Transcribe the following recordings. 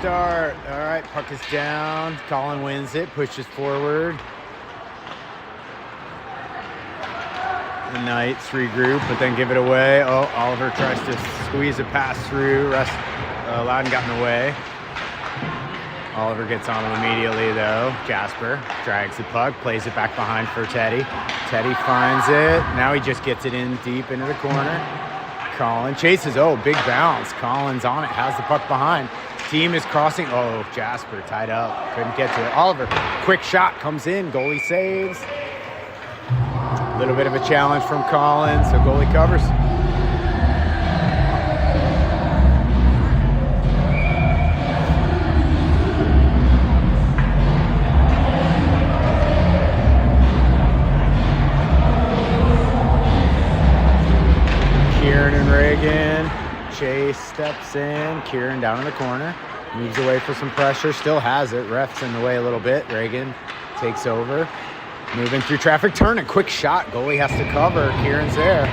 start. All right, puck is down. Colin wins it, pushes forward. The Knights regroup, but then give it away. Oh, Oliver tries to squeeze a pass through. Loudoun got in the way. Oliver gets on him immediately, though. Jasper drags the puck, plays it back behind for Teddy. Teddy finds it. Now he just gets it in deep into the corner. Colin chases. Oh, big bounce. Colin's on it, has the puck behind. Team is crossing. Oh, Jasper tied up. Couldn't get to it. Oliver, quick shot comes in. Goalie saves. A little bit of a challenge from Colin, so goalie covers. Kieran and Reagan. Chase steps in. Kieran down in the corner. Moves away for some pressure. Still has it. Ref's in the way a little bit. Reagan takes over. Moving through traffic. Turn and quick shot. Goalie has to cover. Kieran's there.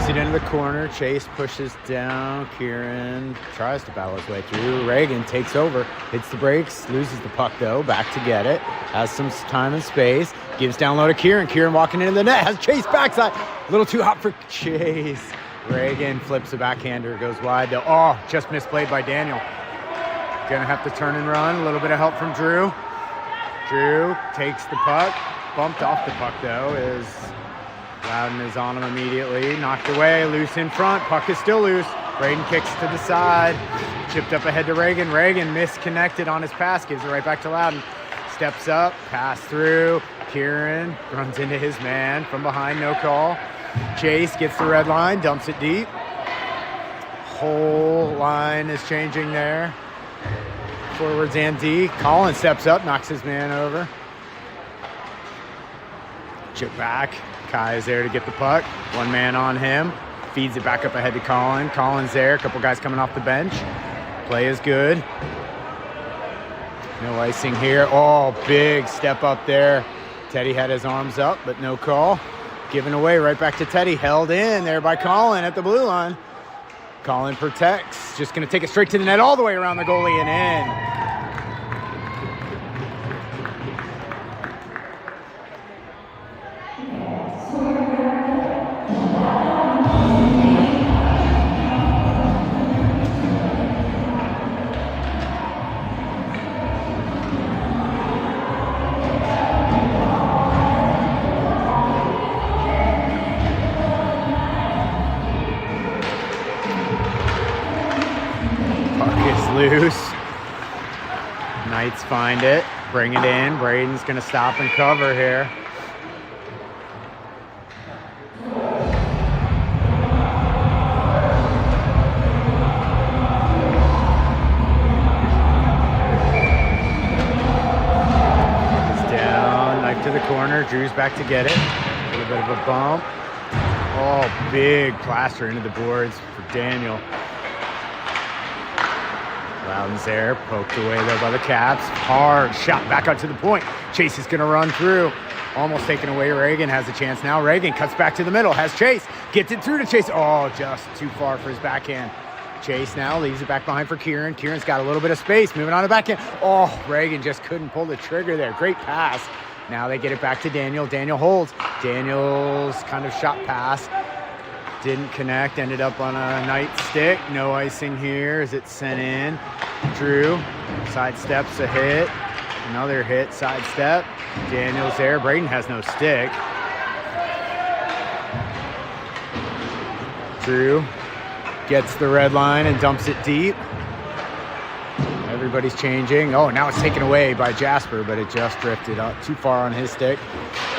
Into the corner. Chase pushes down. Kieran tries to battle his way through. Reagan takes over, hits the brakes, loses the puck though, back to get it, has some time and space, gives down low to Kieran. Kieran walking into the net, has Chase backside, a little too hot for Chase. Reagan flips a backhander, goes wide though. Oh, just misplayed by Daniel. Gonna have to turn and run. A little bit of help from Drew. Drew takes the puck, bumped off the puck though, is Loudoun is on him immediately. Knocked away, loose in front. Puck is still loose. Braden kicks to the side. Chipped up ahead to Reagan. Reagan misconnected on his pass. Gives it right back to Loudoun. Steps up, pass through. Kieran runs into his man from behind, no call. Chase gets the red line, dumps it deep. Whole line is changing there. Forwards and D. Colin steps up, knocks his man over. Chip back. Kai is there to get the puck. One man on him. Feeds it back up ahead to Colin. Colin's there. A couple guys coming off the bench. Play is good. No icing here. Oh, big step up there. Teddy had his arms up, but no call. Given away right back to Teddy. Held in there by Colin at the blue line. Colin protects. Just going to take it straight to the net all the way around the goalie and in. Loose. Knights find it, bring it in. Braden's going to stop and cover here. It's down, knife to the corner. Drew's back to get it. A little bit of a bump. Oh, big plaster into the boards for Daniel. Loudoun's there, poked away though by the Caps. Hard shot back out to the point. Chase is going to run through. Almost taken away. Reagan has a chance now. Reagan cuts back to the middle, has Chase. Gets it through to Chase. Oh, just too far for his backhand. Chase now leaves it back behind for Kieran. Kieran's got a little bit of space. Moving on the backhand. Oh, Reagan just couldn't pull the trigger there. Great pass. Now they get it back to Daniel. Daniel holds. Daniel's kind of shot pass. Didn't connect, ended up on a Knight stick. No icing here as it's sent in. Drew sidesteps a hit. Another hit, sidestep. Daniel's there. Braden has no stick. Drew gets the red line and dumps it deep. Everybody's changing. Oh, now it's taken away by Jasper, but it just drifted up too far on his stick.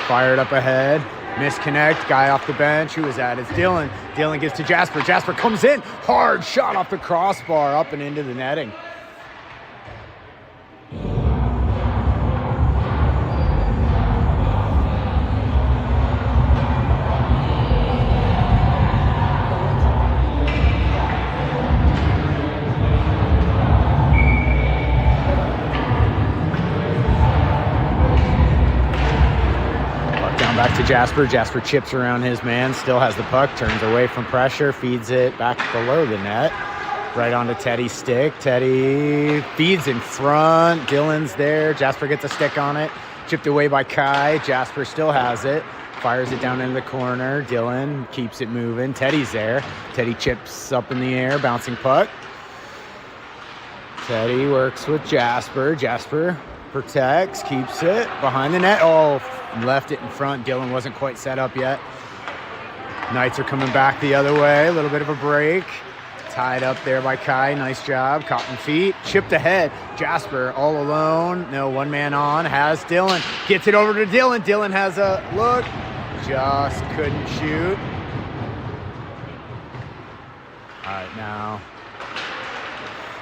Fired up ahead. Misconnect, guy off the bench. Who was that? It's Dylan. Dylan gives to Jasper. Jasper comes in. Hard shot off the crossbar, up and into the netting. to Jasper. Jasper chips around his man, still has the puck, turns away from pressure, feeds it back below the net. Right onto Teddy's stick. Teddy feeds in front. Dylan's there. Jasper gets a stick on it. Chipped away by Kai. Jasper still has it. Fires it down into the corner. Dylan keeps it moving. Teddy's there. Teddy chips up in the air. Bouncing puck. Teddy works with Jasper. Jasper protects. Keeps it behind the net. Oh, left it in front. Dylan wasn't quite set up yet. Knights are coming back the other way. A little bit of a break. Tied up there by Kai. Nice job. Caught in feet. Chipped ahead. Jasper all alone. No, one man on. Has Dylan. Gets it over to Dylan. Dylan has a look. Just couldn't shoot. All right, now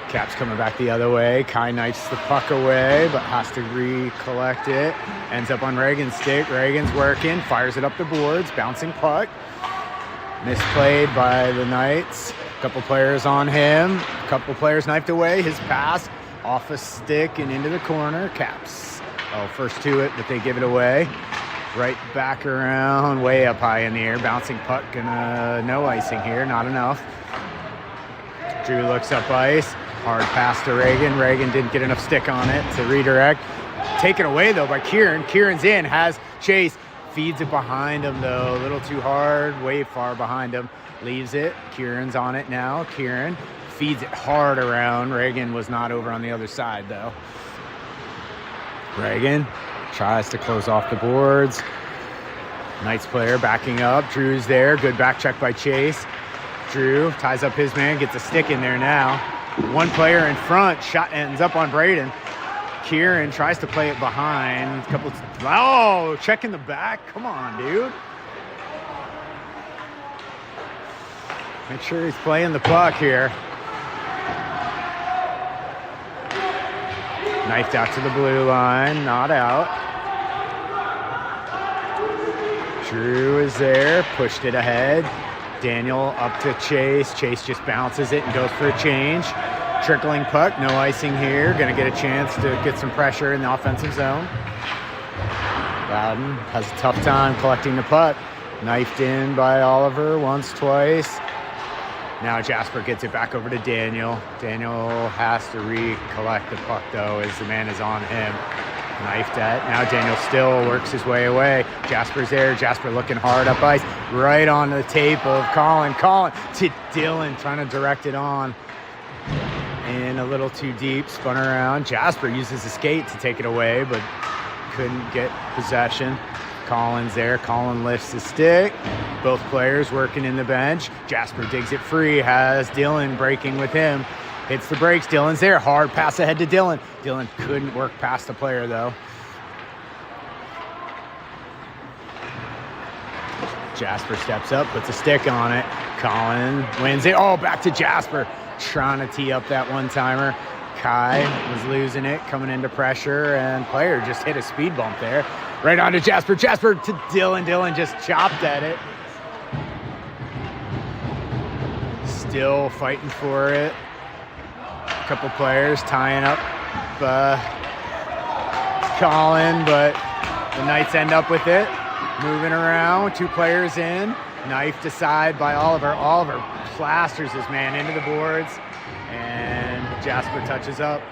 Cap's coming back the other way. Kai knifes the puck away, but has to recollect it. Ends up on Reagan's stick. Reagan's working. Fires it up the boards. Bouncing puck. Misplayed by the Knights. Couple players on him. Couple players knifed away. His pass off a stick and into the corner. Caps. Oh, first to it, but they give it away. Right back around, way up high in the air. Bouncing puck and no icing here. Not enough. Drew looks up ice. Hard pass to Reagan. Reagan didn't get enough stick on it to redirect. Taken away, though, by Kieran. Kieran's in. Has Chase. Feeds it behind him, though. A little too hard. Way far behind him. Leaves it. Kieran's on it now. Kieran feeds it hard around. Reagan was not over on the other side, though. Reagan tries to close off the boards. Knights player backing up. Drew's there. Good back check by Chase. Drew ties up his man. Gets a stick in there now. One player in front. Shot ends up on Braden. Kieran tries to play it behind. Oh, checking the back. Come on, dude. Make sure he's playing the puck here. Knifed out to the blue line, not out. Drew is there, pushed it ahead. Daniel up to Chase. Chase just bounces it and goes for a change. Trickling puck, no icing here. Gonna get a chance to get some pressure in the offensive zone. Loudoun has a tough time collecting the puck. Knifed in by Oliver once, twice. Now Jasper gets it back over to Daniel. Daniel has to recollect the puck, though, as the man is on him. Knifed at. Now Daniel still works his way away. Jasper's there. Jasper looking hard up ice. Right on the tape of Colin. Colin to Dylan, trying to direct it on. In a little too deep. Spun around. Jasper uses his skate to take it away, but couldn't get possession. Colin's there. Colin lifts the stick. Both players working in the bench. Jasper digs it free. Has Dylan breaking with him. Hits the brakes. Dylan's there. Hard pass ahead to Dylan. Dylan couldn't work past the player, though. Jasper steps up, puts a stick on it. Colin wins it. Oh, back to Jasper. Trying to tee up that one-timer. Kai was losing it, coming into pressure, and player just hit a speed bump there. Right on to Jasper. Jasper to Dylan. Dylan just chopped at it. Still fighting for it. A couple players tying up Colin, but the Knights end up with it. Moving around, two players in. Knifed aside by Oliver. Oliver plasters his man into the boards, and Jasper touches up.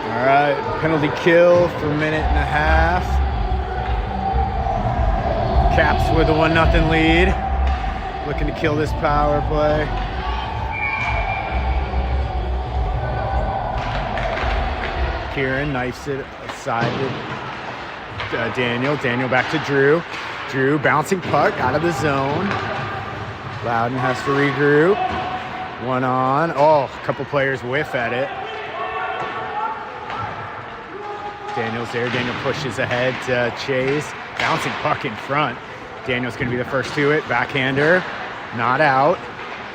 All right, penalty kill for a minute and a half. Caps with a 1-0 lead. Looking to kill this power play. Kieran knifes it aside to Daniel. Daniel back to Drew. Drew bouncing puck out of the zone. Loudoun has to regroup. One on. Oh, a couple players whiff at it. Daniel's there. Daniel pushes ahead to Chase. Bouncing puck in front. Daniel's going to be the first to it. Backhander. Not out.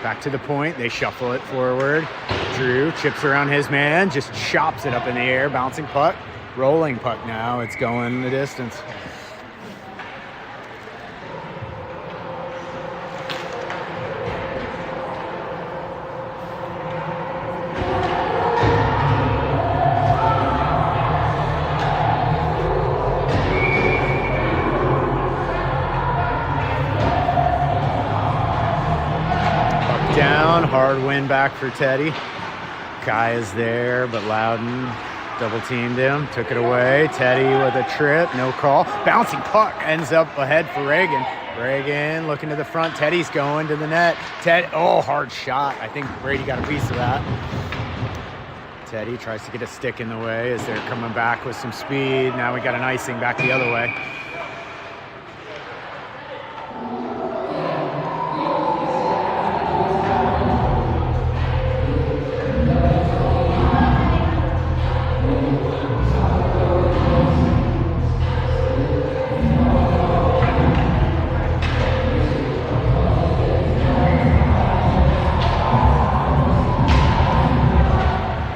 Back to the point. They shuffle it forward. Drew chips around his man. Just chops it up in the air. Bouncing puck. rolling puck now. It's going the distance. Down, hard win back for Teddy. Kai is there, but Loudoun double teamed him, took it away. Teddy with a trip, no call. Bouncing puck ends up ahead for Reagan. Reagan looking to the front. Teddy's going to the net. Hard shot. I think Brady got a piece of that. Teddy tries to get a stick in the way as they're coming back with some speed. Now we got an icing back the other way.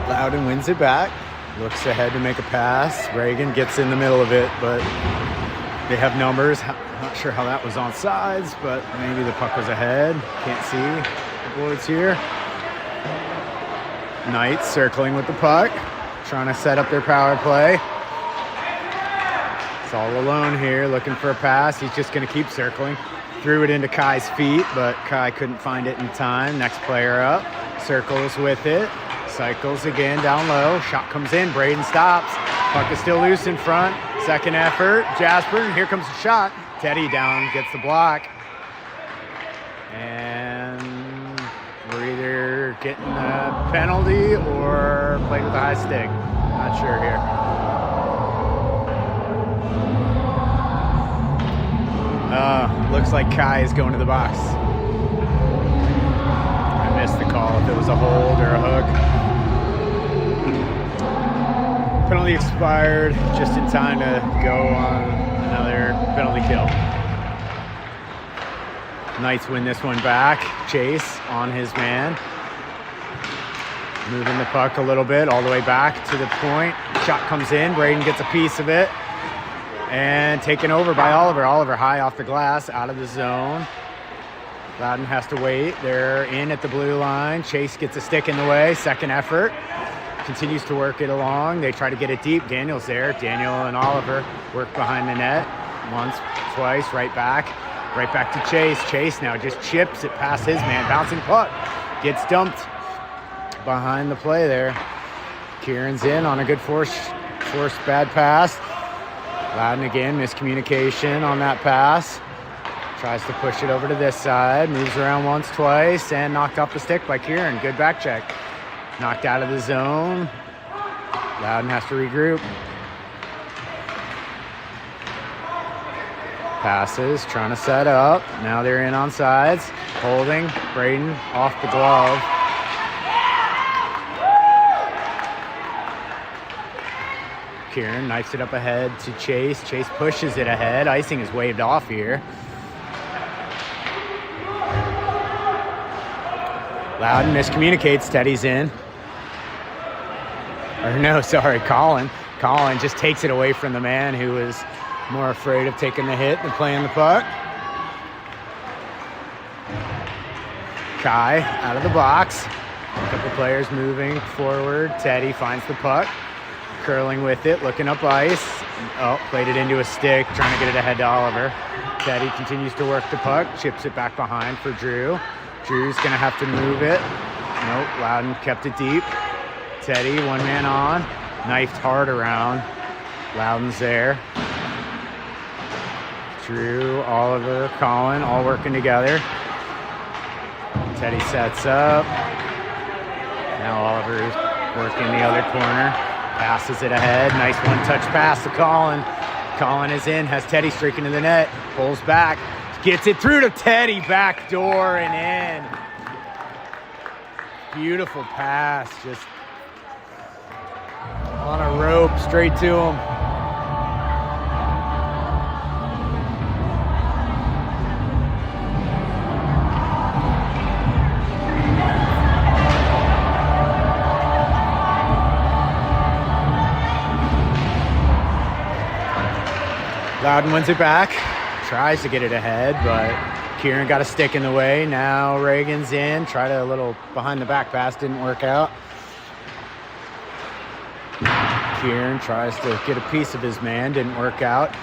Loudoun wins it back, looks ahead to make a pass. Reagan gets in the middle of it, but they have numbers. Not sure how that was on sides, but maybe the puck was ahead. Can't see the boards here. Knights circling with the puck, trying to set up their power play. It's all alone here, looking for a pass. He's just going to keep circling. Threw it into Kai's feet, but Kai couldn't find it in time. Next player up, circles with it. Cycles again down low. Shot comes in. Braden stops. Puck is still loose in front. Second effort. Jasper. And here comes the shot. Teddy down. Gets the block. And we're either getting a penalty or played with a high stick. Not sure here. Looks like Kai is going to the box. I missed the call if it was a hold or a hook. Penalty expired just in time to go on another penalty kill. Knights win this one back. Chase on his man. Moving the puck a little bit all the way back to the point. Shot comes in. Braden gets a piece of it. And taken over by Oliver. Oliver high off the glass, out of the zone. Loudoun has to wait. They're in at the blue line. Chase gets a stick in the way. Second effort. Continues to work it along. They try to get it deep. Daniel's there. Daniel and Oliver work behind the net. Once, twice, right back to Chase. Chase now just chips it past his man. Bouncing puck. Gets dumped behind the play there. Kieran's in on a good forced bad pass. Loudoun again, miscommunication on that pass. Tries to push it over to this side. Moves around once, twice, and knocked off the stick by Kieran. Good back check. Knocked out of the zone. Loudoun has to regroup. Passes, trying to set up. Now they're in on sides. Holding. Braden off the glove. Kieran knifes it up ahead to Chase. Chase pushes it ahead. Icing is waved off here. Loudoun miscommunicates. Teddy's in. Or no, sorry, Colin. Colin just takes it away from the man who was more afraid of taking the hit than playing the puck. Kai out of the box. A couple players moving forward. Teddy finds the puck. Curling with it, looking up ice. Oh, played it into a stick, trying to get it ahead to Oliver. Teddy continues to work the puck, chips it back behind for Drew. Drew's gonna have to move it. Nope, Loudoun kept it deep. Teddy, one man on, knifed hard around. Loudoun's there. Drew, Oliver, Colin, all working together. Teddy sets up. Now Oliver's working the other corner. Passes it ahead. Nice one-touch pass to Colin. Colin is in, has Teddy streaking to the net. Pulls back. Gets it through to Teddy. Back door and in. Beautiful pass. Just on a rope straight to him. Loudoun wins it back. Tries to get it ahead, but Kieran got a stick in the way. Now Reagan's in. Tried a little behind the back pass. Didn't work out. Kieran tries to get a piece of his man. Didn't work out.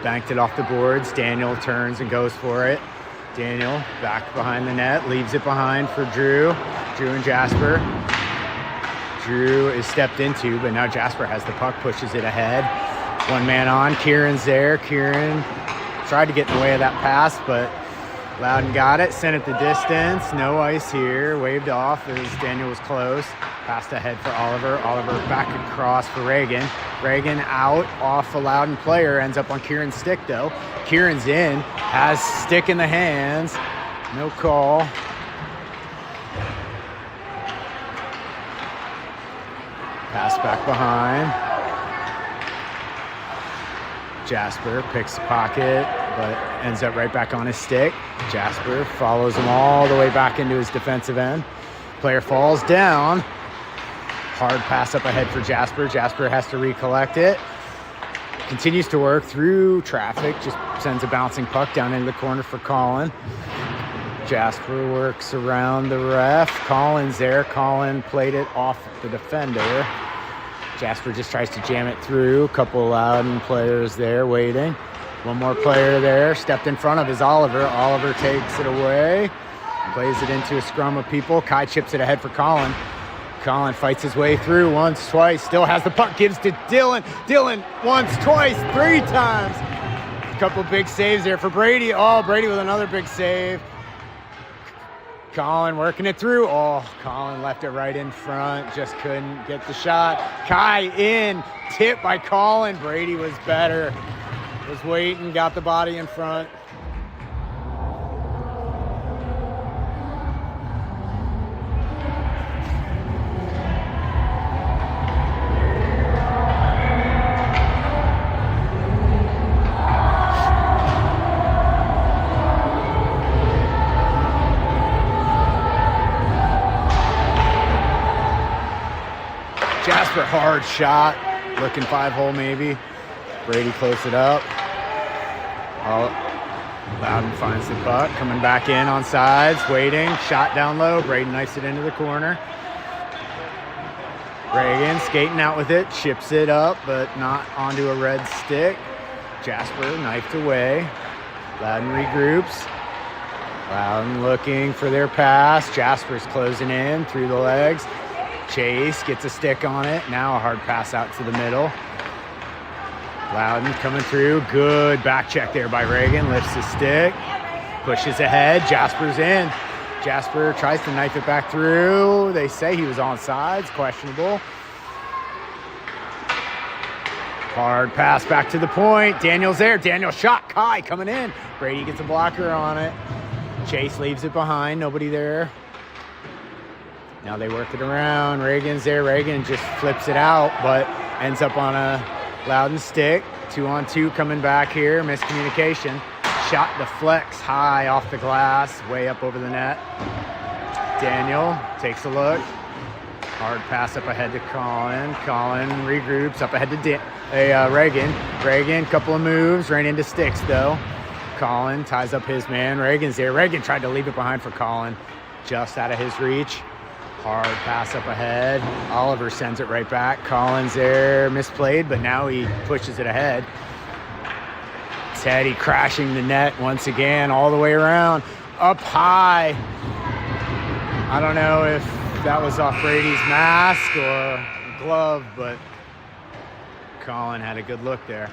Banked it off the boards. Daniel turns and goes for it. Daniel back behind the net. Leaves it behind for Drew. Drew and Jasper. Drew is stepped into, but now Jasper has the puck. Pushes it ahead. One man on. Kieran's there. Kieran tried to get in the way of that pass, but Loudoun got it. Sent it the distance. No ice here. Waved off as Daniel was close. Passed ahead for Oliver. Oliver back across for Reagan. Reagan out off a Loudoun player. Ends up on Kieran's stick, though. Kieran's in. Has stick in the hands. No call. Pass back behind. Jasper picks the pocket, but ends up right back on his stick. Jasper follows him all the way back into his defensive end. Player falls down. Hard pass up ahead for Jasper. Jasper has to recollect it. Continues to work through traffic. Just sends a bouncing puck down into the corner for Colin. Jasper works around the ref. Colin's there. Colin played it off the defender. Jasper just tries to jam it through. A couple Loudoun players there waiting. One more player there. Stepped in front of is Oliver. Oliver takes it away. Plays it into a scrum of people. Kai chips it ahead for Colin. Colin fights his way through once, twice. Still has the puck. Gives to Dylan. Dylan once, twice, 3 times. A couple big saves there for Brady. Oh, Brady with another big save. Colin working it through. Oh, Colin left it right in front. Just couldn't get the shot. Kai in. Tip by Colin. Brady was better. Was waiting. Got the body in front. Jasper, hard shot. Looking 5-hole maybe. Brady close it up. Oh, Loudoun finds the puck. Coming back in on sides. Waiting. Shot down low. Brady knifes it into the corner. Reagan skating out with it. Chips it up, but not onto a red stick. Jasper knifed away. Loudoun regroups. Loudoun looking for their pass. Jasper's closing in through the legs. Chase gets a stick on it. Now a hard pass out to the middle. Loudoun coming through. Good back check there by Reagan. Lifts the stick. Pushes ahead. Jasper's in. Jasper tries to knife it back through. They say he was on sides. Questionable. Hard pass back to the point. Daniel's there. Daniel shot. Kai coming in. Brady gets a blocker on it. Chase leaves it behind. Nobody there. Now they work it around. Reagan's there. Reagan just flips it out, but ends up on a Loudoun stick. 2-on-2 coming back here. Miscommunication. Shot deflects high off the glass, way up over the net. Daniel takes a look. Hard pass up ahead to Colin. Colin regroups up ahead to Reagan. Reagan, couple of moves, ran into sticks though. Colin ties up his man. Reagan's there. Reagan tried to leave it behind for Colin. Just out of his reach. Hard pass up ahead. Oliver sends it right back. Colin's there. Misplayed, but now he pushes it ahead. Teddy crashing the net once again all the way around. Up high. I don't know if that was off Brady's mask or glove, but Colin had a good look there.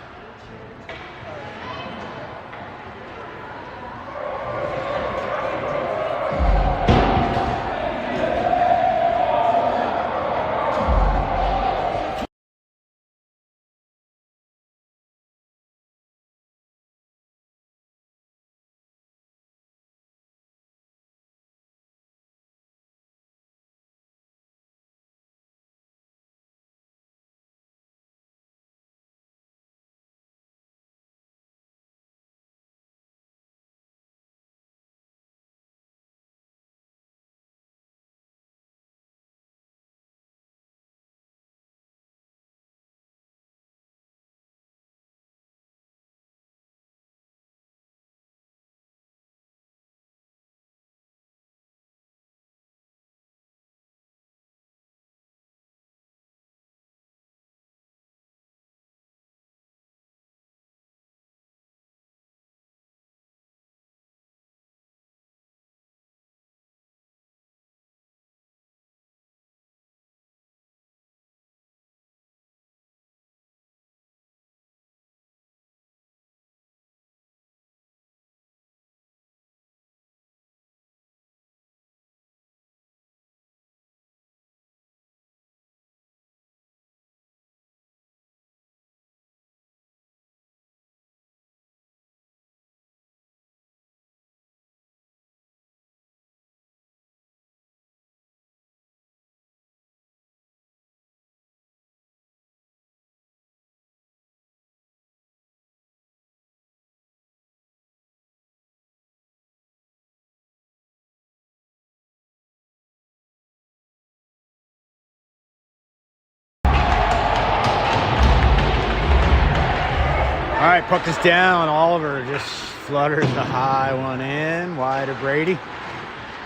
All right, puck is down. Oliver just flutters the high one in, wide of Brady.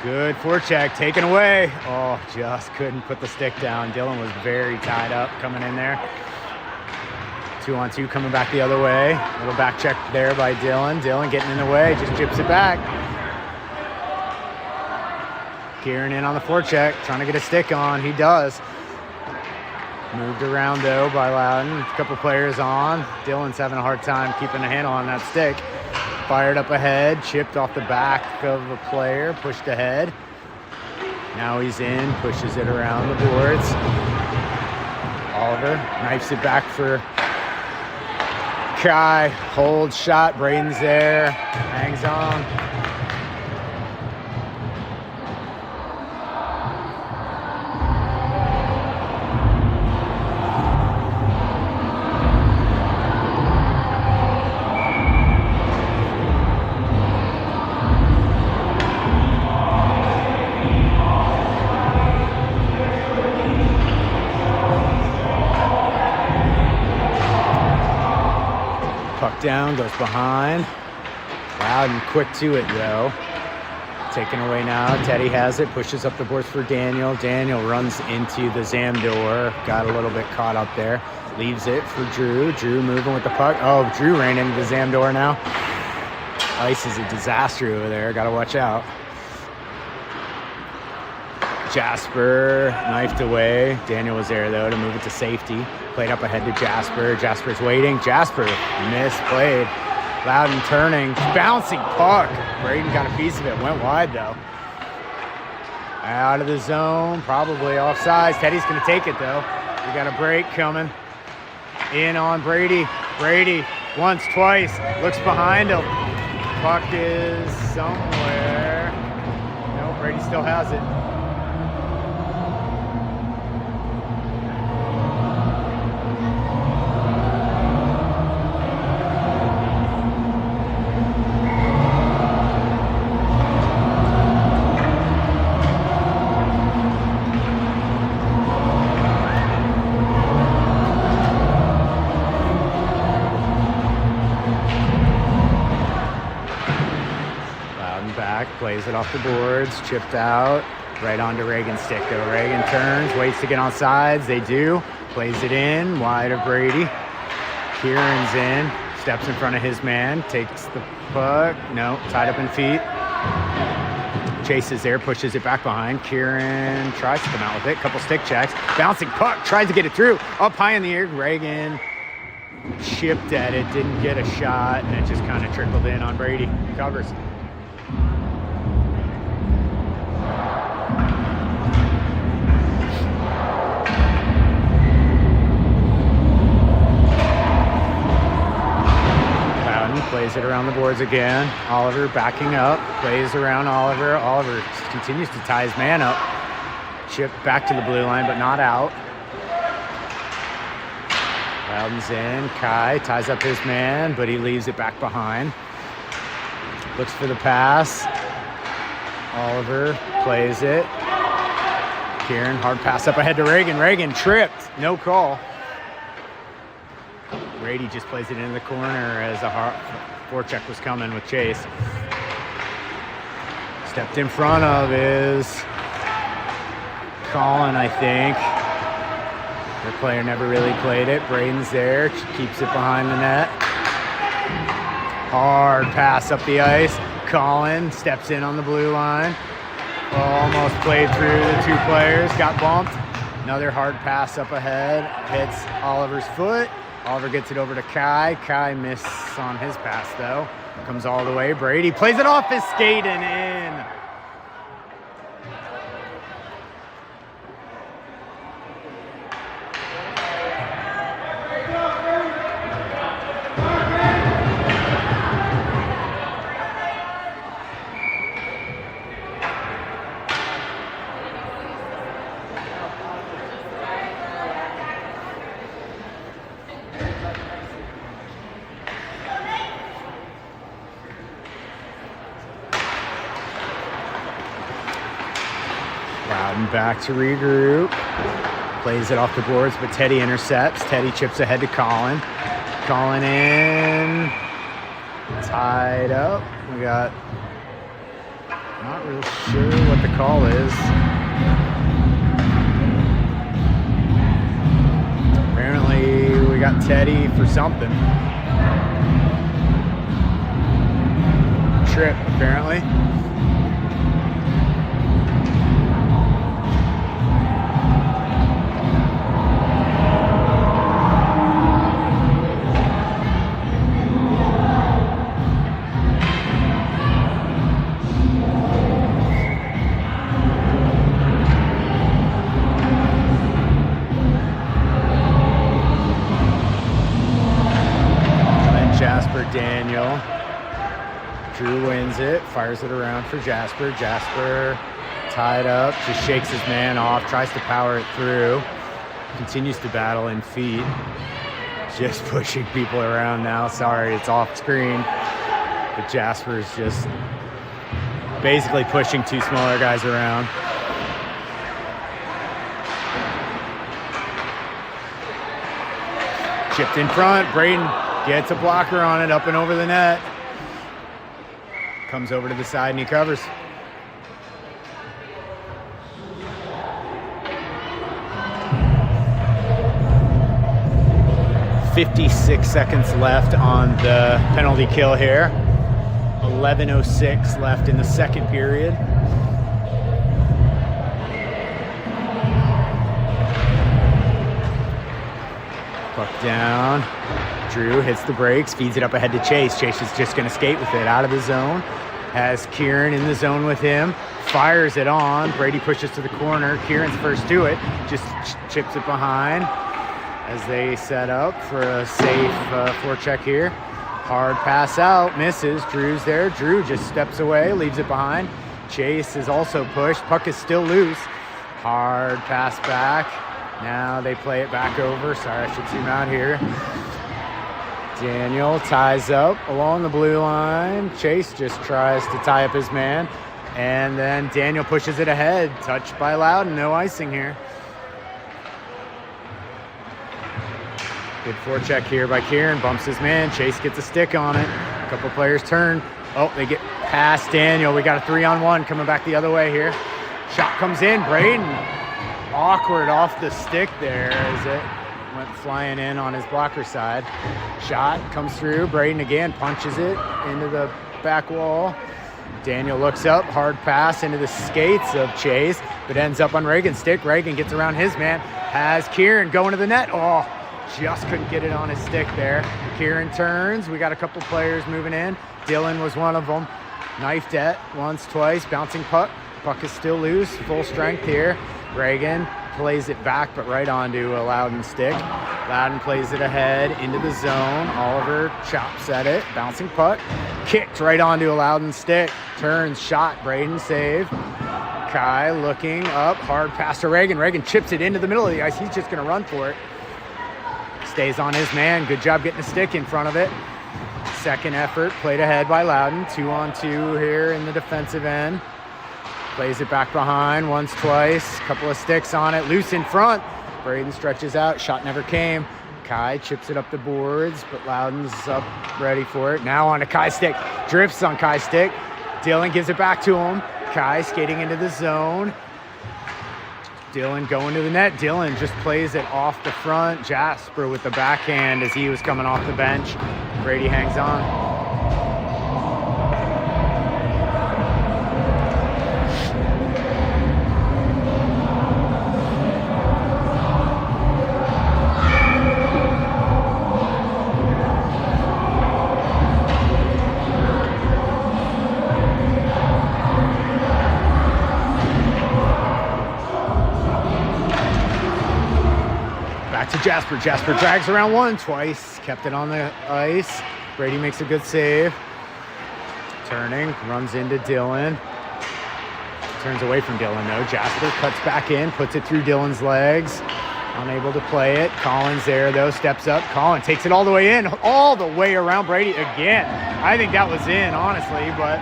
Good forecheck, taken away. Oh, just couldn't put the stick down. Dylan was very tied up coming in there. 2-on-2 coming back the other way. Little back check there by Dylan. Dylan getting in the way, just chips it back. Kieran in on the forecheck, trying to get a stick on. He does. Moved around though by Loudoun. A couple players on. Dylan's having a hard time keeping a handle on that stick. Fired up ahead, chipped off the back of a player, pushed ahead. Now he's in, pushes it around the boards. Oliver knifes it back for Kai. Hold shot, Braden's there, hangs on. Puck down, goes behind. Loudoun quick to it though. Taken away now. Teddy has it, pushes up the boards for Daniel. Daniel runs into the Zamdor. Got a little bit caught up there. Leaves it for Drew. Drew moving with the puck. Oh, Drew ran into the Zamdor now. Ice is a disaster over there. Gotta watch out. Jasper knifed away. Daniel was there though to move it to safety. Played up ahead to Jasper. Jasper's waiting. Jasper misplayed. Loudoun turning. Bouncing puck. Braden got a piece of it. Went wide though. Out of the zone. Probably offsides. Teddy's going to take it though. We got a break coming. In on Brady. Brady once, twice. Looks behind him. Puck is somewhere. No, Brady still has it. Plays it off the boards, chipped out, right onto Reagan's stick though. Reagan turns, waits to get on sides, they do. Plays it in, wide of Brady. Kieran's in, steps in front of his man, takes the puck, no, tied up in feet. Chase is there, pushes it back behind. Kieran tries to come out with it, couple stick checks. Bouncing puck, tries to get it through, up high in the air. Reagan chipped at it, didn't get a shot, and it just kind of trickled in on Brady. Covers. Plays it around the boards again. Oliver backing up. Plays around Oliver. Oliver continues to tie his man up. Chip back to the blue line, but not out. Loudoun's in. Kai ties up his man, but he leaves it back behind. Looks for the pass. Oliver plays it. Kieran, hard pass up ahead to Reagan. Reagan tripped. No call. Brady just plays it into the corner as a forecheck was coming with Chase. Stepped in front of is Colin, I think. Their player never really played it. Braden's there, keeps it behind the net. Hard pass up the ice. Colin steps in on the blue line. Almost played through the two players, got bumped. Another hard pass up ahead, hits Oliver's foot. Oliver gets it over to Kai. Kai missed on his pass, though. Comes all the way. Brady plays it off his skate and in. Loudoun back to regroup. Plays it off the boards, but Teddy intercepts. Teddy chips ahead to Colin. Colin in. tied up. We got, not real sure what the call is. Apparently we got Teddy for something. Trip, apparently. Daniel. Drew wins it, fires it around for Jasper. Jasper tied up, just shakes his man off, tries to power it through, continues to battle in feet. Just pushing people around now. Sorry, it's off screen. But Jasper's just basically pushing two smaller guys around. Chipped in front, Braden gets a blocker on it, up and over the net. Comes over to the side and he covers. .56 seconds left on the penalty kill here. 11:06 left in the second period. Puck down. Drew hits the brakes, feeds it up ahead to Chase. Chase is just going to skate with it out of the zone. Has Kieran in the zone with him. Fires it on. Brady pushes to the corner. Kieran's first to it. Just chips it behind as they set up for a safe forecheck here. Hard pass out. Misses. Drew's there. Drew just steps away. Leaves it behind. Chase is also pushed. Puck is still loose. Hard pass back. Now they play it back over. Sorry, I should zoom out here. Daniel ties up along the blue line. Chase just tries to tie up his man. And then Daniel pushes it ahead. Touched by Loudoun. No icing here. Good forecheck here by Kieran. Bumps his man. Chase gets a stick on it. A couple players turn. Oh, they get past Daniel. We got a 3-on-1 coming back the other way here. Shot comes in. Braden awkward off the stick there as it went flying in on his blocker side. Shot comes through. Braden again punches it into the back wall. Daniel looks up. Hard pass into the skates of Chase, but ends up on Reagan's stick. Reagan gets around his man. Has Kieran going to the net. Oh, just couldn't get it on his stick there. Kieran turns. We got a couple players moving in. Dylan was one of them. Knifed it once, twice. Bouncing puck. Puck is still loose. Full strength here. Reagan plays it back, but right onto a Loudoun stick. Loudoun plays it ahead into the zone. Oliver chops at it. Bouncing puck. Kicked right onto a Loudoun stick. Turns, shot. Braden save. Kai looking up. Hard pass to Reagan. Reagan chips it into the middle of the ice. He's just going to run for it. Stays on his man. Good job getting a stick in front of it. Second effort. Played ahead by Loudoun. 2-on-2 here in the defensive end. Plays it back behind once, twice. Couple of sticks on it. Loose in front. Braden stretches out. Shot never came. Kai chips it up the boards, but Loudoun's up ready for it. Now on to Kai's stick. Drifts on Kai's stick. Dylan gives it back to him. Kai skating into the zone. Dylan going to the net. Dylan just plays it off the front. Jasper with the backhand as he was coming off the bench. Brady hangs on. To Jasper. Jasper drags around one, twice, kept it on the ice. Brady makes a good save. Turning, runs into Dylan. Turns away from Dylan though. Jasper cuts back in, puts it through Dylan's legs. Unable to play it. Collins there though, steps up. Collins takes it all the way in, all the way around Brady again. I think that was in, honestly, but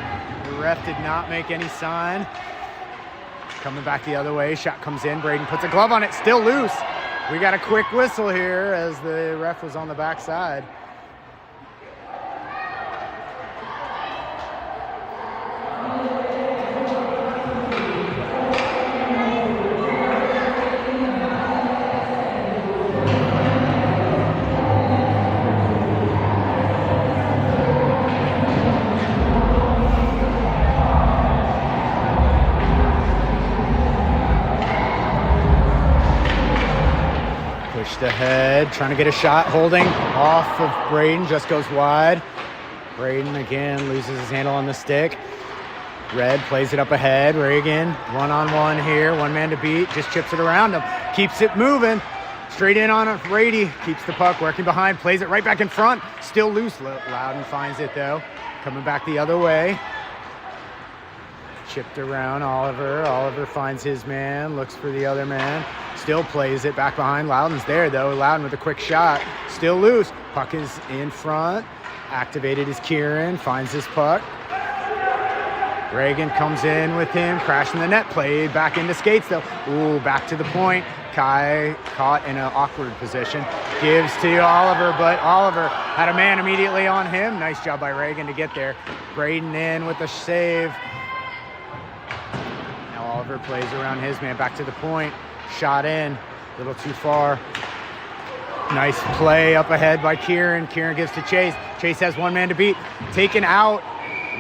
the ref did not make any sign. Coming back the other way, shot comes in. Braden puts a glove on it, still loose. We got a quick whistle here as the ref was on the backside. Red trying to get a shot, holding off of Braden, just goes wide. Braden again loses his handle on the stick. Red plays it up ahead. Reagan, one-on-one here, one man to beat, just chips it around him, keeps it moving. Straight in on Brady, keeps the puck, working behind, plays it right back in front, still loose. Loudoun finds it though, coming back the other way. Chipped around Oliver. Oliver finds his man, looks for the other man, still plays it back behind. Loudoun's there though. Loudoun with a quick shot, still loose. Puck is in front. Activated is Kieran, finds his puck. Reagan comes in with him, crashing the net, played back into skates though. Ooh, back to the point. Kai caught in an awkward position, gives to Oliver, but Oliver had a man immediately on him. Nice job by Reagan to get there. Braden in with the save. Now Oliver plays around his man, back to the point. Shot in, a little too far. Nice play up ahead by Kieran. Kieran gives to Chase. Chase has one man to beat. Taken out,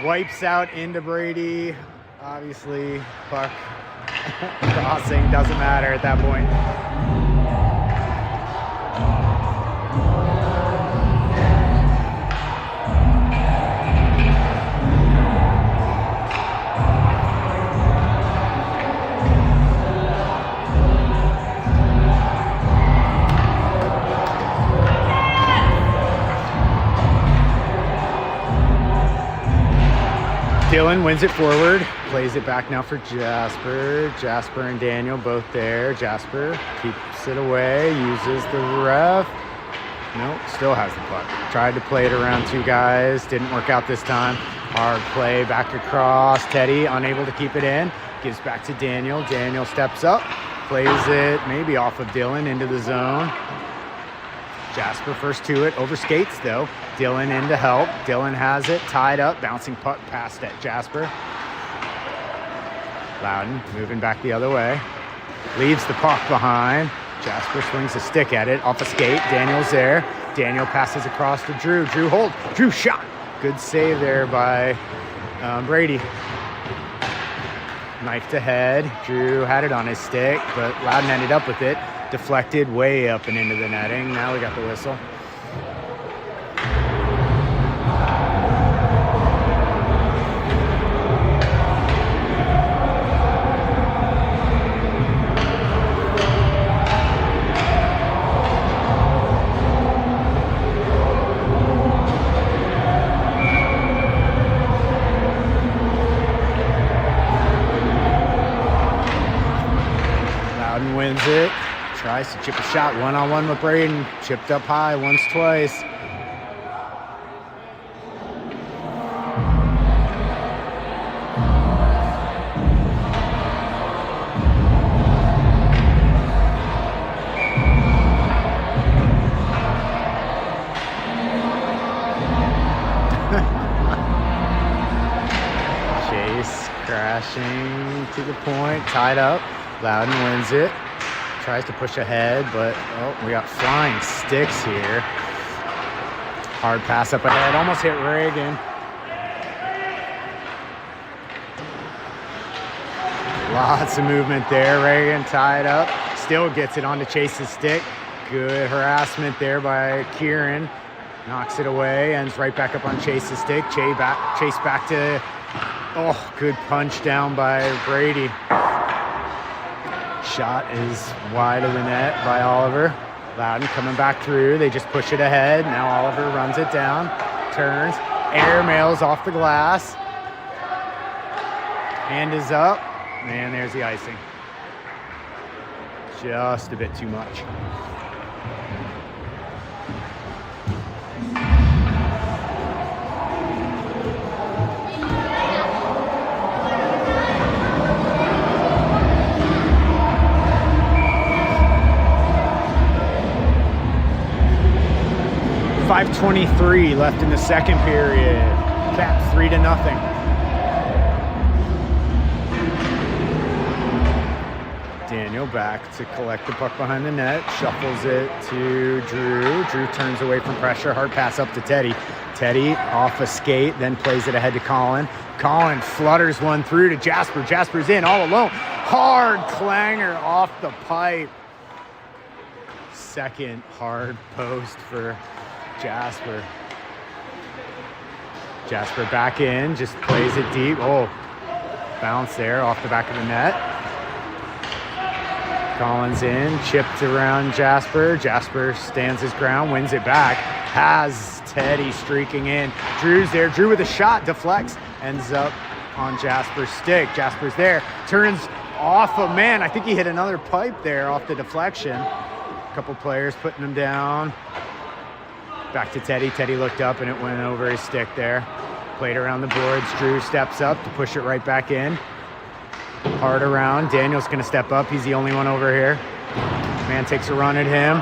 wipes out into Brady. Obviously, puck crossing doesn't matter at that point. Dylan wins it forward, plays it back now for Jasper. Jasper and Daniel both there. Jasper keeps it away, uses the ref. Nope, still has the puck. Tried to play it around two guys, didn't work out this time. Hard play back across. Teddy unable to keep it in, gives back to Daniel. Daniel steps up, plays it maybe off of Dylan into the zone. Jasper first to it, over skates though. Dylan in to help. Dylan has it, tied up, bouncing puck past at Jasper. Loudoun moving back the other way. Leaves the puck behind. Jasper swings a stick at it, off a skate. Daniel's there. Daniel passes across to Drew. Drew hold. Drew shot. Good save there by Brady. Knife to head. Drew had it on his stick, but Loudoun ended up with it. Deflected way up and into the netting. Now we got the whistle. Loudoun wins it. Tries to chip a shot one-on-one with Braden. Chipped up high once, twice. Chase crashing to the point, tied up. Loudoun wins it. Tries to push ahead, but we got flying sticks here. Hard pass up ahead, almost hit Reagan. Lots of movement there. Reagan tied up, still gets it onto Chase's stick. Good harassment there by Kieran. Knocks it away, ends right back up on Chase's stick. Chase back to, good punch down by Brady. Shot is wide of the net by Oliver. Loudoun coming back through. They just push it ahead. Now Oliver runs it down, turns, airmails off the glass. Hand is up, and there's the icing. Just a bit too much. .5:23 left in the second period. Cap 3-0. Daniel back to collect the puck behind the net. Shuffles it to Drew. Drew turns away from pressure. Hard pass up to Teddy. Teddy off a skate, then plays it ahead to Colin. Colin flutters one through to Jasper. Jasper's in all alone. Hard clanger off the pipe. second hard post for Jasper. Jasper back in, just plays it deep. Oh, bounce there off the back of the net. Collins in, chipped around Jasper. Jasper stands his ground, wins it back. Has Teddy streaking in. Drew's there. Drew with a shot, deflects, ends up on Jasper's stick. Jasper's there, turns off of, man, I think he hit another pipe there off the deflection. A couple players putting him down. Back to Teddy. Teddy looked up and it went over his stick there. Played around the boards. Drew steps up to push it right back in. Hard around. Daniel's going to step up. He's the only one over here. Man takes a run at him.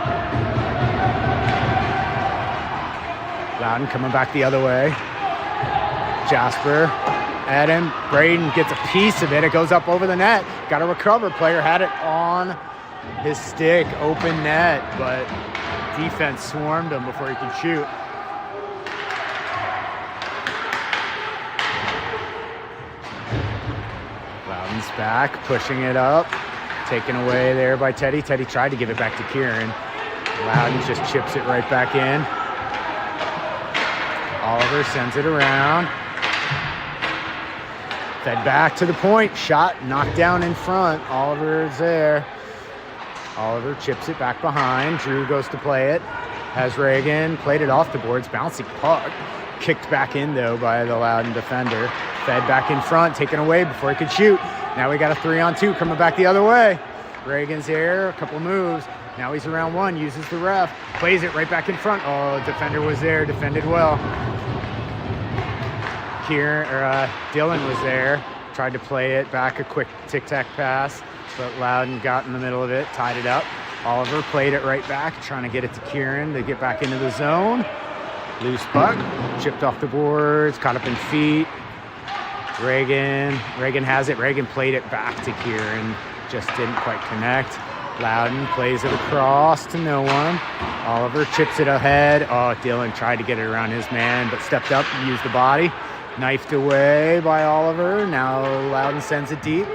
Loudoun coming back the other way. Jasper at him. Braden gets a piece of it. It goes up over the net. Got to recover. Player had it on his stick. Open net, but defense swarmed him before he could shoot. Loudoun's back, pushing it up. Taken away there by Teddy. Teddy tried to give it back to Kieran. Loudoun just chips it right back in. Oliver sends it around. Fed back to the point. Shot knocked down in front. Oliver's there. Oliver chips it back behind. Drew goes to play it. Has Reagan. Played it off the boards. Bouncing puck. Kicked back in, though, by the Loudoun defender. Fed back in front. Taken away before he could shoot. Now we got a 3-on-2 coming back the other way. Reagan's here. A couple moves. Now he's around one. Uses the ref. Plays it right back in front. Oh, defender was there. Defended well. Dylan was there. Tried to play it back. A quick tic-tac pass. But Loudoun got in the middle of it, tied it up. Oliver played it right back, trying to get it to Kieran to get back into the zone. Loose puck, chipped off the boards, caught up in feet. Reagan has it. Reagan played it back to Kieran, just didn't quite connect. Loudoun plays it across to no one. Oliver chips it ahead. Oh, Dylan tried to get it around his man, but stepped up and used the body. Knifed away by Oliver. Now Loudoun sends it deep.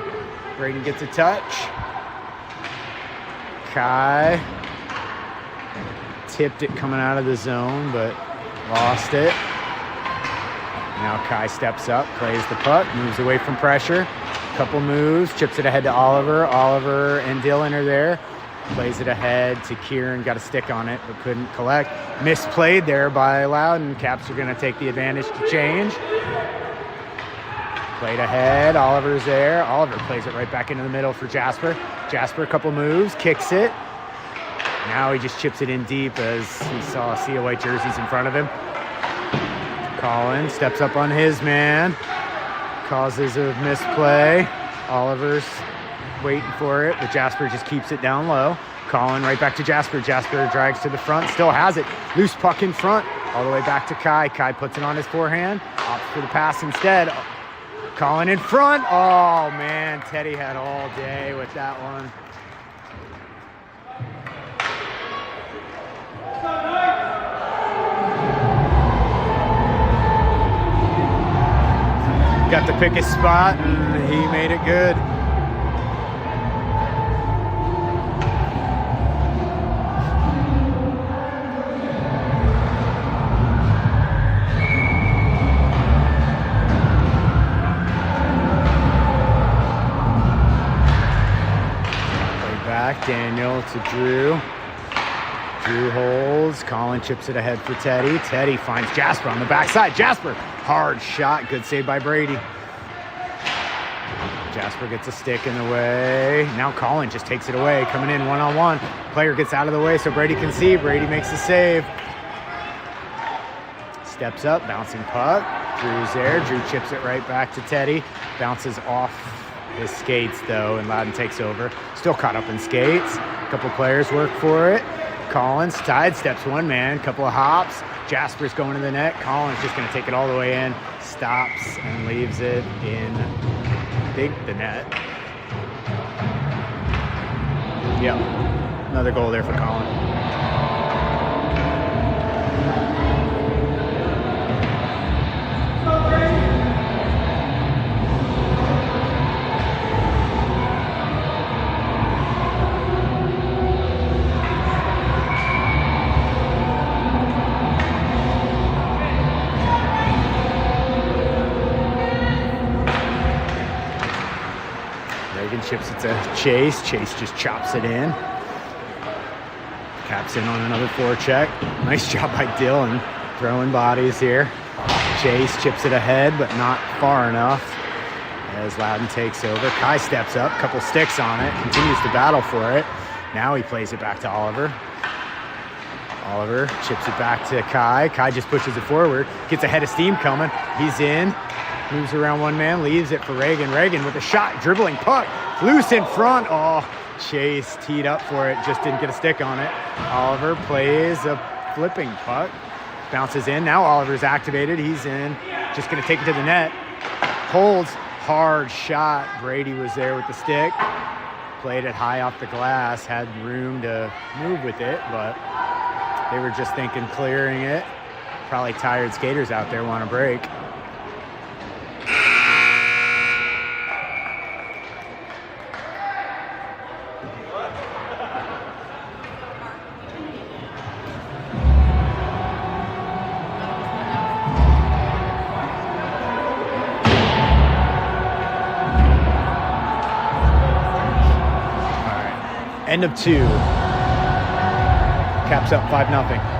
Braden gets a touch. Kai tipped it coming out of the zone, but lost it. Now Kai steps up, plays the puck, moves away from pressure. Couple moves, chips it ahead to Oliver. Oliver and Dylan are there. Plays it ahead to Kieran, got a stick on it, but couldn't collect. Misplayed there by Loudoun. Caps are going to take the advantage to change. Played ahead, Oliver's there. Oliver plays it right back into the middle for Jasper. Jasper, a couple moves, kicks it. Now he just chips it in deep as he saw a sea of white jerseys in front of him. Collins steps up on his man. Causes a misplay. Oliver's waiting for it, but Jasper just keeps it down low. Colin right back to Jasper. Jasper drags to the front, still has it. Loose puck in front, all the way back to Kai. Kai puts it on his forehand, opts for the pass instead. Colin in front. Oh, man, Teddy had all day with that one. Got to pick his spot, and he made it good. Daniel to Drew. Drew holds. Colin chips it ahead for Teddy. Teddy finds Jasper on the backside. Jasper, hard shot. Good save by Brady. Jasper gets a stick in the way. Now Colin just takes it away. Coming in one-on-one. Player gets out of the way so Brady can see. Brady makes the save. Steps up, bouncing puck. Drew's there. Drew chips it right back to Teddy. Bounces off his skates, though, and Loudoun takes over. Still caught up in skates. A couple players work for it. Collins tied, steps one man, couple of hops. Jasper's going to the net. Collins just going to take it all the way in. Stops and leaves it in the net. Yep, another goal there for Colin. chips it to Chase. Chase just chops it in. Caps in on another forecheck. Nice job by Dylan throwing bodies here. Chase chips it ahead, but not far enough as Loudoun takes over. Kai steps up, couple sticks on it, continues to battle for it. Now he plays it back to Oliver. Oliver chips it back to Kai. Kai just pushes it forward, gets a head of steam coming. He's in, moves around one man, leaves it for Reagan. Reagan with a shot, dribbling puck, loose in front. Oh, Chase teed up for it, just didn't get a stick on it. Oliver plays a flipping puck, bounces in. Now Oliver's activated, he's in, just gonna take it to the net. Holds, hard shot. Brady was there with the stick. Played it high off the glass, had room to move with it, but they were just thinking clearing it. Probably tired skaters out there want to break. End of 2. Caps up 5-0.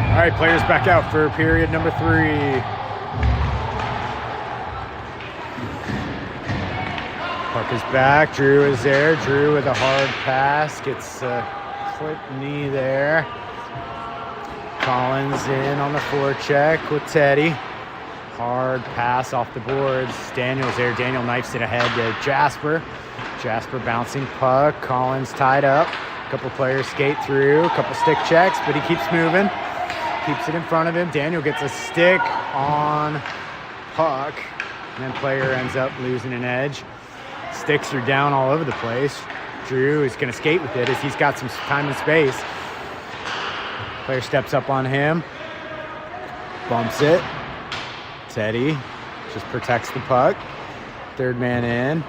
All right, players back out for period number 3. Puck is back. Drew is there. Drew with a hard pass. Gets a clip knee there. Collins in on the forecheck with Teddy. Hard pass off the boards. Daniel's there. Daniel knifes it ahead to Jasper. Jasper bouncing puck. Collins tied up. A couple players skate through. A couple stick checks, but he keeps moving. Keeps it in front of him. Daniel gets a stick on puck. And then player ends up losing an edge. Sticks are down all over the place. Drew is going to skate with it as he's got some time and space. Player steps up on him. Bumps it. Teddy just protects the puck. Third man in.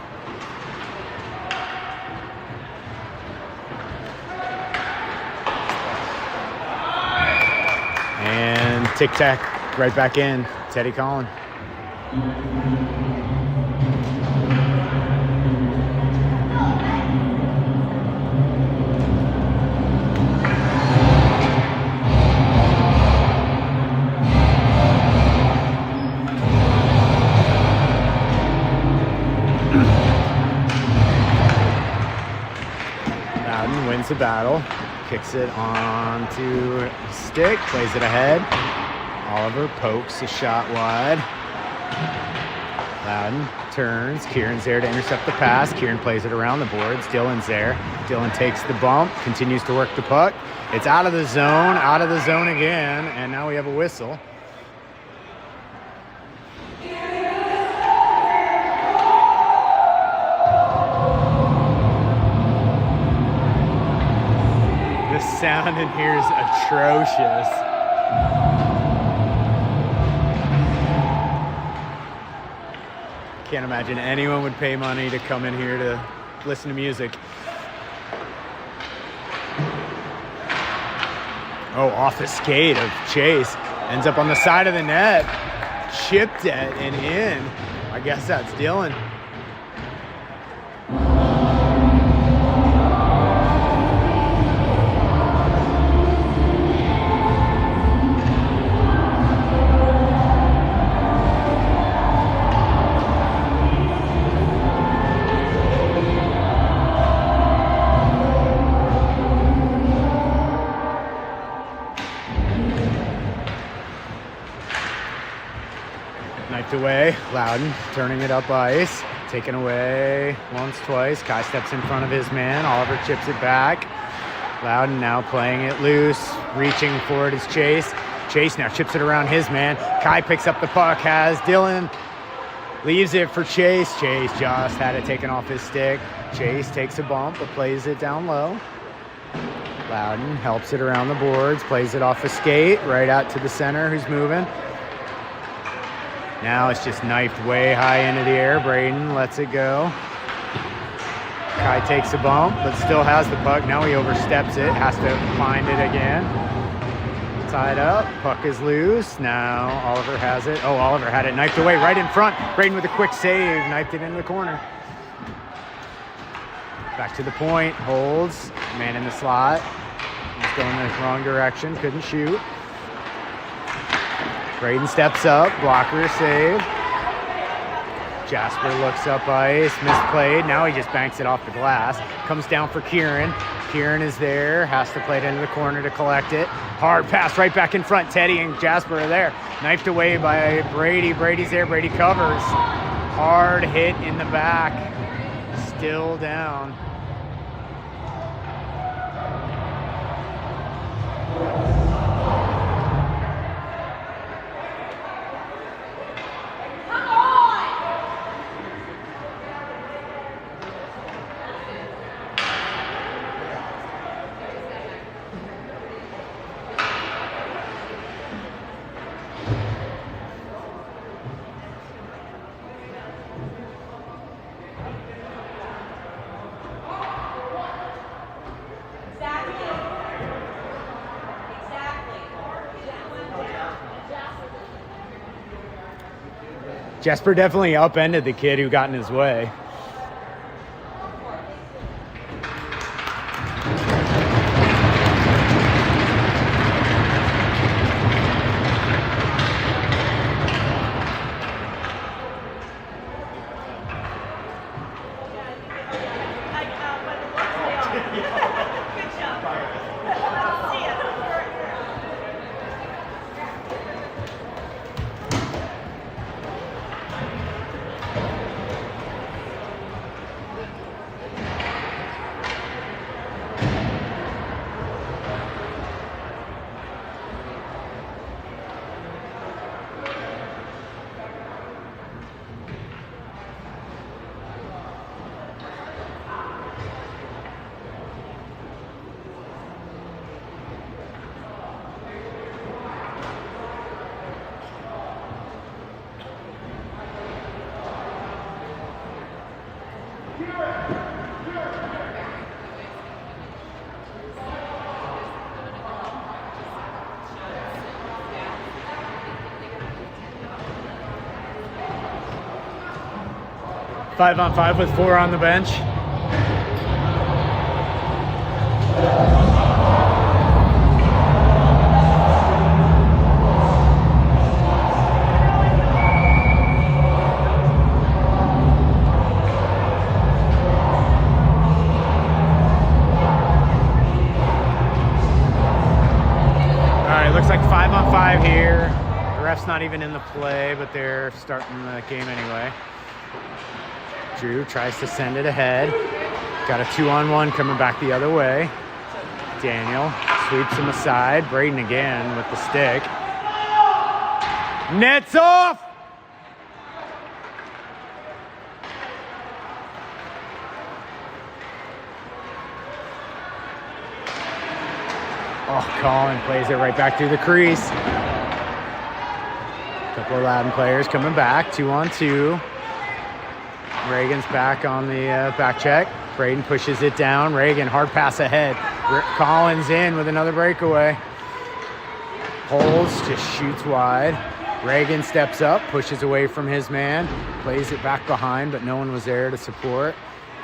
And tic-tac right back in. Teddy Collin. Loudoun wins the battle. Kicks it onto a stick, plays it ahead. Oliver pokes a shot wide. Loudoun turns. Kieran's there to intercept the pass. Kieran plays it around the boards. Dylan's there. Dylan takes the bump, continues to work the puck. It's out of the zone again, and now we have a whistle. The sound in here is atrocious. Can't imagine anyone would pay money to come in here to listen to music. Oh, off the skate of Chase. Ends up on the side of the net. Chipped it and in. I guess that's Dylan. Knifed away, Loudoun turning it up ice, taken away once, twice. Kai steps in front of his man, Oliver chips it back. Loudoun now playing it loose, reaching for it is Chase. Chase now chips it around his man. Kai picks up the puck, has Dylan, leaves it for Chase. Chase just had it taken off his stick. Chase takes a bump, but plays it down low. Loudoun helps it around the boards, plays it off a skate, right out to the center who's moving. Now it's just knifed way high into the air. Braden lets it go. Kai takes a bump, but still has the puck. Now he oversteps it, has to find it again. Tied up, puck is loose. Now Oliver has it. Oh, Oliver had it knifed away right in front. Braden with a quick save, knifed it into the corner. Back to the point, holds, man in the slot. He's going the wrong direction, couldn't shoot. Braden steps up, blocker save. Jasper looks up ice, misplayed. Now he just banks it off the glass. Comes down for Kieran. Kieran is there, has to play it into the corner to collect it. Hard pass right back in front. Teddy and Jasper are there. Knifed away by Brady. Brady's there, Brady covers. Hard hit in the back. Still down. Jasper definitely upended the kid who got in his way. Five on five with 4 on the bench. Looks like 5 on 5 here. The ref's not even in the play, but they're starting the game anyway. Drew tries to send it ahead. Got a 2-on-1 coming back the other way. Daniel sweeps him aside. Braden again with the stick. Nets off! Oh, Colin plays it right back through the crease. A couple of Loudoun players coming back, 2-on-2. Reagan's back on the back check. Braden pushes it down. Reagan, hard pass ahead. Collins in with another breakaway. Holds, just shoots wide. Reagan steps up, pushes away from his man, plays it back behind, but no one was there to support.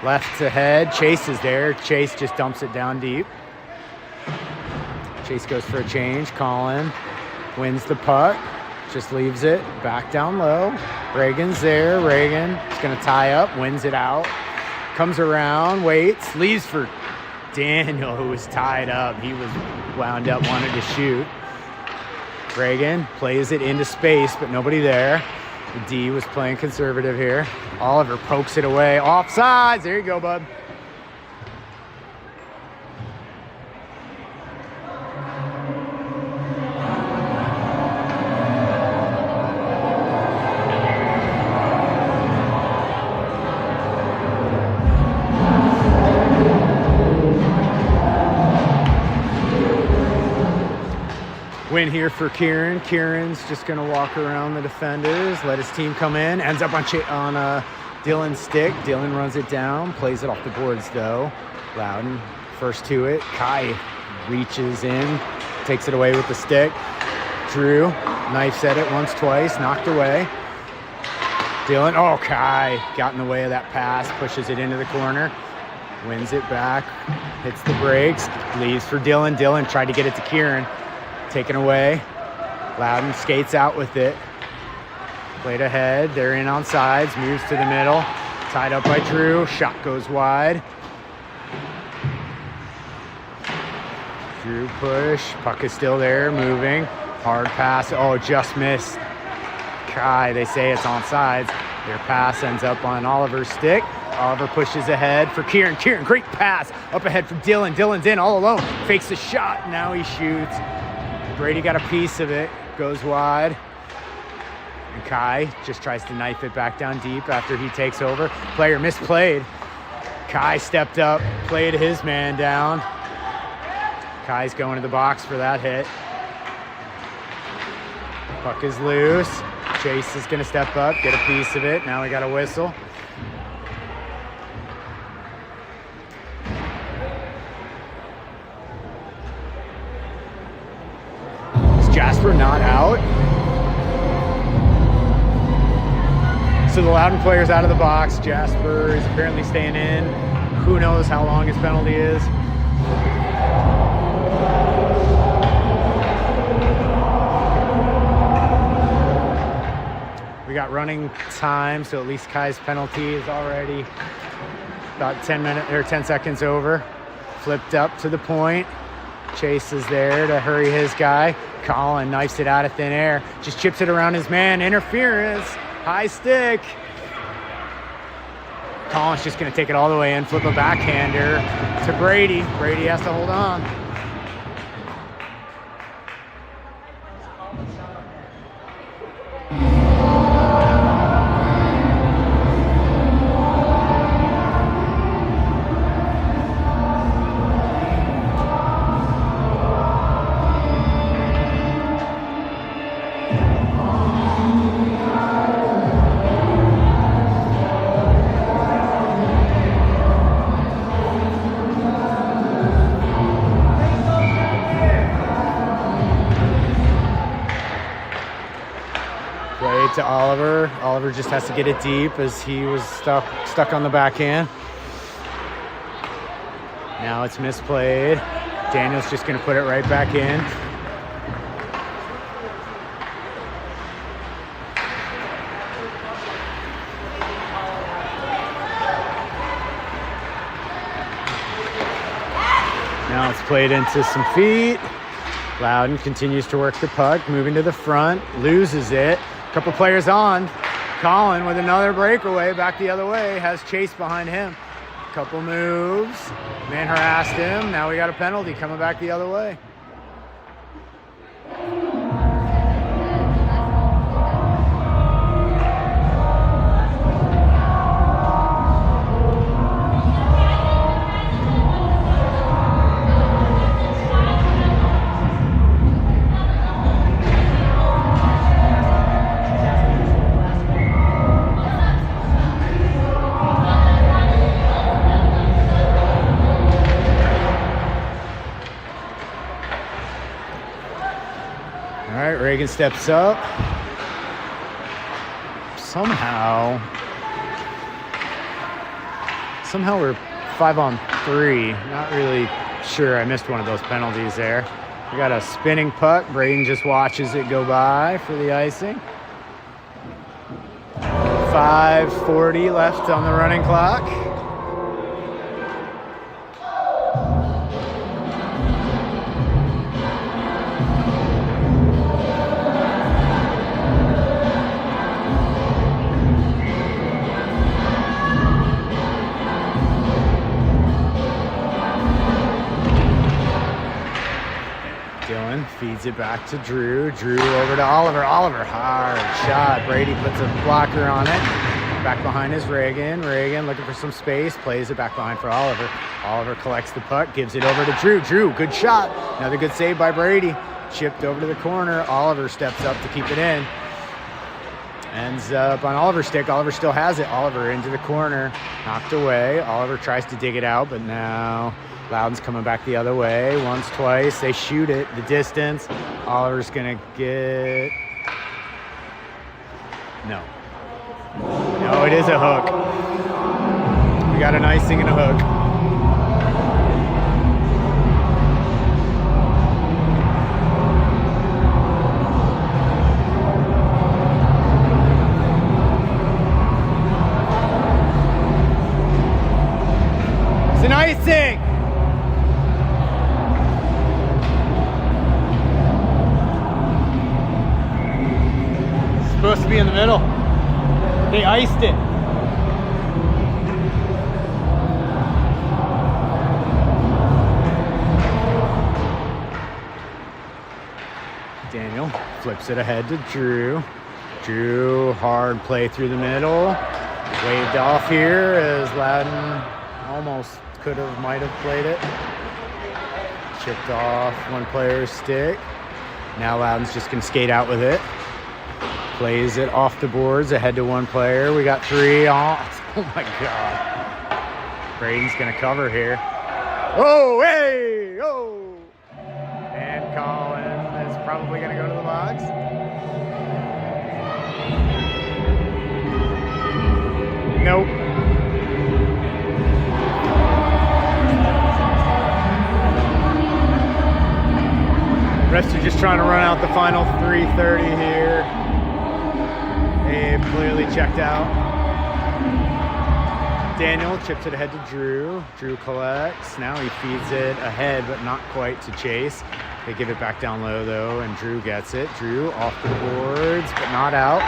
Left ahead, Chase is there. Chase just dumps it down deep. Chase goes for a change. Colin wins the puck, just leaves it back down low. Reagan's there. Reagan is going to tie up, wins it out. Comes around, waits, leaves for Daniel, who was tied up. He was wound up, wanted to shoot. Reagan plays it into space, but nobody there. The D was playing conservative here. Oliver pokes it away. Offsides. There you go, bud. Win here for Kieran. Kieran's just going to walk around the defenders, let his team come in. Ends up on Dylan's stick. Dylan runs it down, plays it off the boards though. Loudoun first to it. Kai reaches in, takes it away with the stick. Drew knifes at it once, twice, knocked away. Dylan, oh, Kai got in the way of that pass, pushes it into the corner. Wins it back, hits the brakes, leaves for Dylan. Dylan tried to get it to Kieran. Taken away. Loudoun skates out with it. Played ahead. They're in on sides. Moves to the middle. Tied up by Drew. Shot goes wide. Drew push. Puck is still there. Moving. Hard pass. Oh, just missed. Kai, they say it's on sides. Their pass ends up on Oliver's stick. Oliver pushes ahead for Kieran. Kieran, great pass. Up ahead for Dylan. Dylan's in all alone. Fakes the shot. Now he shoots. Brady got a piece of it, goes wide. And Kai just tries to knife it back down deep after he takes over. Player misplayed. Kai stepped up, played his man down. Kai's going to the box for that hit. Puck is loose. Chase is going to step up, get a piece of it. Now we got a whistle. Jasper not out. So the Loudoun player's out of the box. Jasper is apparently staying in. Who knows how long his penalty is. We got running time, so at least Kai's penalty is already about 10 seconds over. Flipped up to the point. Chase is there to hurry his guy. Colin knifes it out of thin air. Just chips it around his man. Interference. High stick. Colin's just going to take it all the way in. Flip a backhander to Brady. Brady has to hold on. To Oliver. Oliver just has to get it deep as he was stuck on the backhand. Now it's misplayed. Daniel's just going to put it right back in. Now it's played into some feet. Loudoun continues to work the puck, moving to the front, loses it. Couple players on. Colin with another breakaway back the other way. Has Chase behind him. Couple moves. Man harassed him. Now we got a penalty coming back the other way. Reagan steps up. Somehow we're 5-on-3. Not really sure. I missed one of those penalties there. We got a spinning puck. Braden just watches it go by for the icing. 5:40 left on the running clock. Dylan feeds it back to Drew. Drew over to Oliver. Oliver, hard shot. Brady puts a blocker on it. Back behind is Reagan. Reagan looking for some space. Plays it back behind for Oliver. Oliver collects the puck. Gives it over to Drew. Drew, good shot. Another good save by Brady. Chipped over to the corner. Oliver steps up to keep it in. Ends up on Oliver's stick. Oliver still has it. Oliver into the corner. Knocked away. Oliver tries to dig it out, but now Loudoun's coming back the other way. Once, twice. They shoot it the distance. Oliver's going to get... No, it is a hook. We got an icing and a hook. It's an icing! Supposed to be in the middle. They iced it. Daniel flips it ahead to Drew. Drew, hard play through the middle. Waved off here as Loudoun almost might have played it. Chipped off one player's stick. Now Loudoun's just gonna skate out with it. Plays it off the boards ahead to one player. We got 3 off. Oh my God. Braden's gonna cover here. Oh, hey, oh. And Colin is probably gonna go to the box. Nope. Refs are just trying to run out the final 3:30 here. They've clearly checked out. Daniel chips it ahead to Drew. Drew collects. Now he feeds it ahead, but not quite to Chase. They give it back down low, though, and Drew gets it. Drew off the boards, but not out.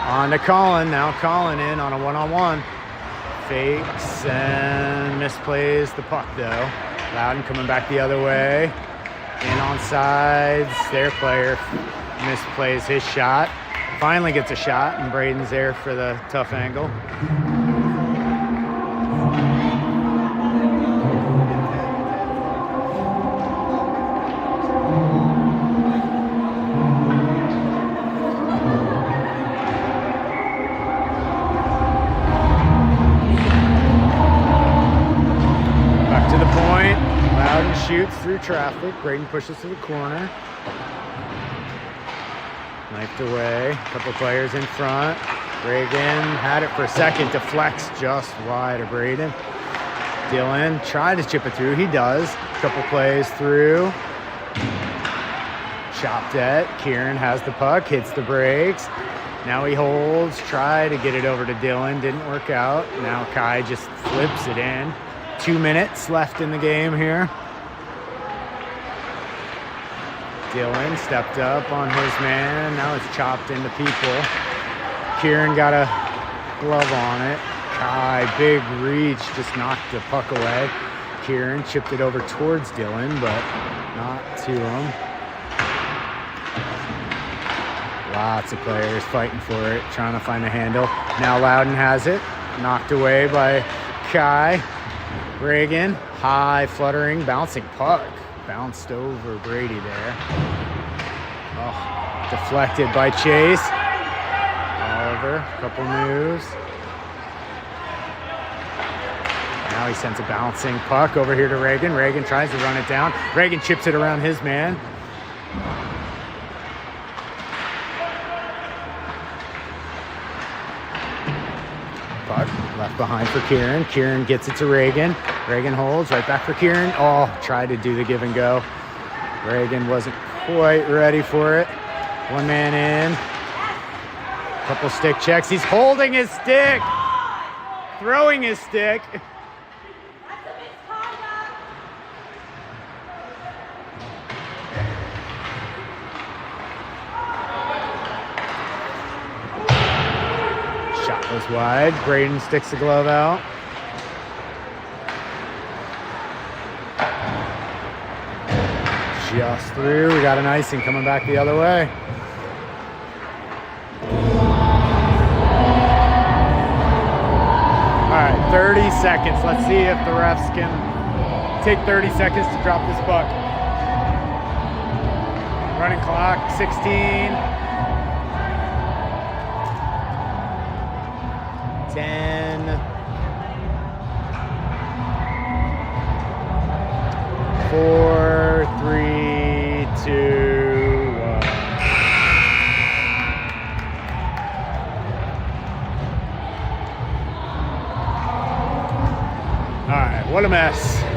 On to Colin. Now Colin in on a one-on-one. Fakes and misplays the puck, though. Loudoun coming back the other way. In on sides. Their player misplays his shot. Finally gets a shot, and Braden's there for the tough angle. Back to the point. Loudoun shoots through traffic. Braden pushes to the corner. Knifed away, a couple players in front. Reagan had it for a second, deflects just wide of Braden. Dylan tried to chip it through, he does. A couple plays through. Chopped at, Kieran has the puck, hits the brakes. Now he holds, try to get it over to Dylan, didn't work out. Now Kai just flips it in. 2 minutes left in the game here. Dylan stepped up on his man. Now it's chopped into people. Kieran got a glove on it. Kai, big reach, just knocked the puck away. Kieran chipped it over towards Dylan, but not to him. Lots of players fighting for it, trying to find a handle. Now Loudoun has it. Knocked away by Kai. Reagan, high, fluttering, bouncing puck. Bounced over Brady there. Oh, deflected by Chase. Oliver, couple moves. Now he sends a bouncing puck over here to Reagan. Reagan tries to run it down. Reagan chips it around his man. behind for Kieran. Kieran gets it to Reagan. Reagan holds, right back for Kieran. Oh, tried to do the give and go. Reagan wasn't quite ready for it. One man in. Couple stick checks. He's holding his stick. Throwing his stick. Shot goes wide. Braden sticks the glove out. Just through. We got an icing coming back the other way. All right, 30 seconds. Let's see if the refs can take 30 seconds to drop this puck. Running clock, 16. 10. 4, 3, 2, 1. All right, what a mess.